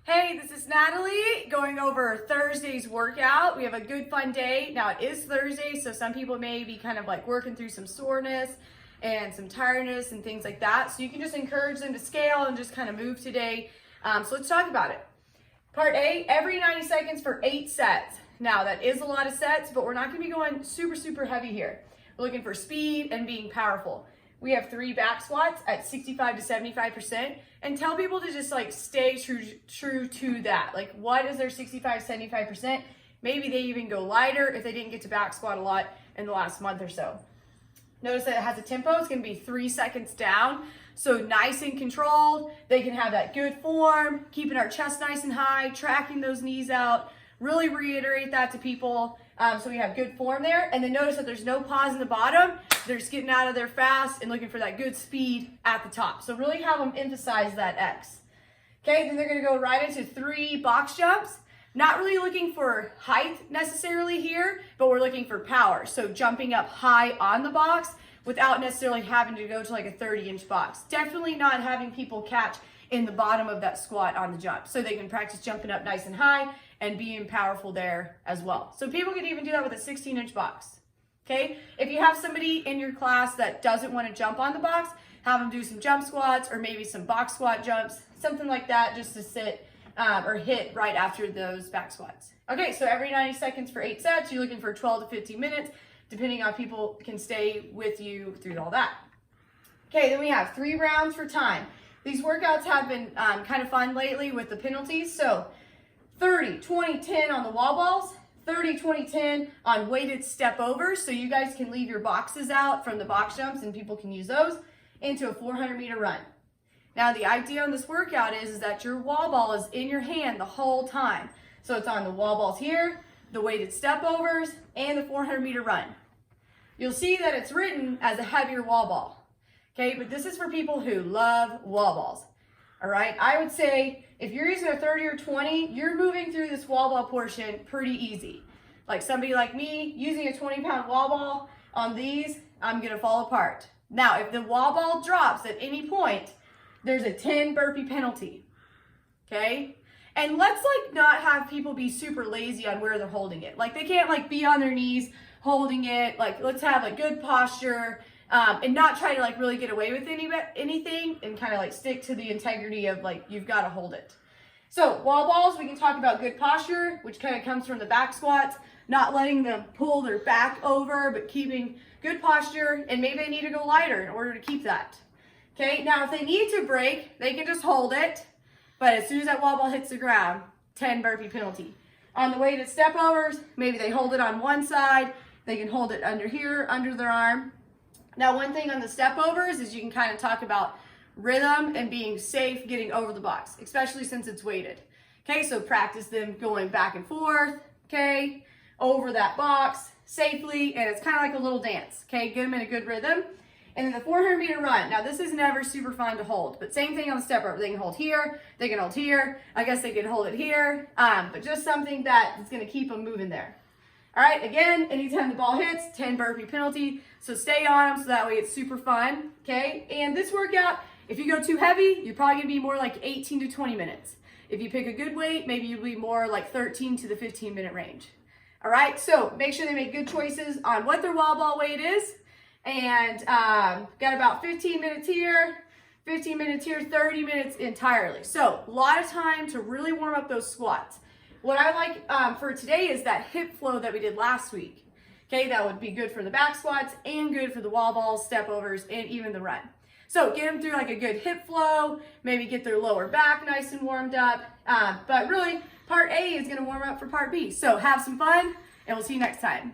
Hey, this is Natalie going over Thursday's workout. We have a good fun day. Now it is Thursday, so some people may be kind of like working through some soreness and some tiredness and things like that. So you can just encourage them to scale and just kind of move today. So let's talk about it. Part A, every 90 seconds for 8 sets. Now that is a lot of sets, but we're not gonna be going super heavy here. We're looking for speed and being powerful. We have 3 back squats at 65 to 75%, and tell people to just like stay true to that. Like, what is their 65, 75%? Maybe they even go lighter if they didn't get to back squat a lot in the last month or so. Notice that it has a tempo. It's gonna be 3 seconds down. So nice and controlled. They can have that good form, keeping our chest nice and high, tracking those knees out. Really reiterate that to people. So we have good form there. And then notice that there's no pause in the bottom. They're just getting out of there fast and looking for that good speed at the top. So really have them emphasize that X. Okay, then they're gonna go right into 3 box jumps. Not really looking for height necessarily here, but we're looking for power. So jumping up high on the box without necessarily having to go to like a 30-inch box. Definitely not having people catch in the bottom of that squat on the jump. So they can practice jumping up nice and high and being powerful there as well. So people can even do that with a 16-inch box. Okay, if you have somebody in your class that doesn't want to jump on the box, have them do some jump squats or maybe some box squat jumps, something like that, just to sit or hit right after those back squats. Okay, so every 90 seconds for 8 sets, you're looking for 12 to 15 minutes, depending on people can stay with you through all that. Okay, then we have 3 rounds for time. These workouts have been kind of fun lately with the penalties. So 30, 20, 10 on the wall balls, 30, 20, 10 on weighted step overs. So you guys can leave your boxes out from the box jumps and people can use those into a 400-meter run. Now the idea on this workout is that your wall ball is in your hand the whole time. So it's on the wall balls here, the weighted step overs, and the 400-meter run. You'll see that it's written as a heavier wall ball. Okay, but this is for people who love wall balls. All right, I would say if you're using a 30 or 20, you're moving through this wall ball portion pretty easy. Like somebody like me, using a 20-pound wall ball on these, I'm gonna fall apart. Now, if the wall ball drops at any point, there's a 10 burpee penalty, okay? And let's like not have people be super lazy on where they're holding it. Like they can't like be on their knees holding it. Like let's have like good posture. And not try to like really get away with anything and kind of like stick to the integrity of like, you've got to hold it. So wall balls, we can talk about good posture, which kind of comes from the back squats, not letting them pull their back over, but keeping good posture, and maybe they need to go lighter in order to keep that. Okay, now if they need to break, they can just hold it, but as soon as that wall ball hits the ground, 10 burpee penalty. On the weighted step overs, maybe they hold it on one side, they can hold it under here, under their arm. Now, one thing on the step overs is you can kind of talk about rhythm and being safe getting over the box, especially since it's weighted. Okay, so practice them going back and forth, okay, over that box safely, and it's kind of like a little dance, okay, get them in a good rhythm. And then the 400-meter run. Now, this is never super fun to hold, but same thing on the step over. They can hold here, they can hold here, I guess they can hold it here, but just something that is going to keep them moving there. All right, again, anytime the ball hits, 10 burpee penalty. So stay on them so that way it's super fun, okay? And this workout, if you go too heavy, you're probably gonna be more like 18 to 20 minutes. If you pick a good weight, maybe you'll be more like 13 to the 15-minute range. All right, so make sure they make good choices on what their wall ball weight is. And got about 15 minutes here, 15 minutes here, 30 minutes entirely. So a lot of time to really warm up those squats. What I like for today is that hip flow that we did last week. Okay, that would be good for the back squats and good for the wall balls, step overs, and even the run. So get them through like a good hip flow, maybe get their lower back nice and warmed up. But really, part A is gonna warm up for part B. So have some fun, and we'll see you next time.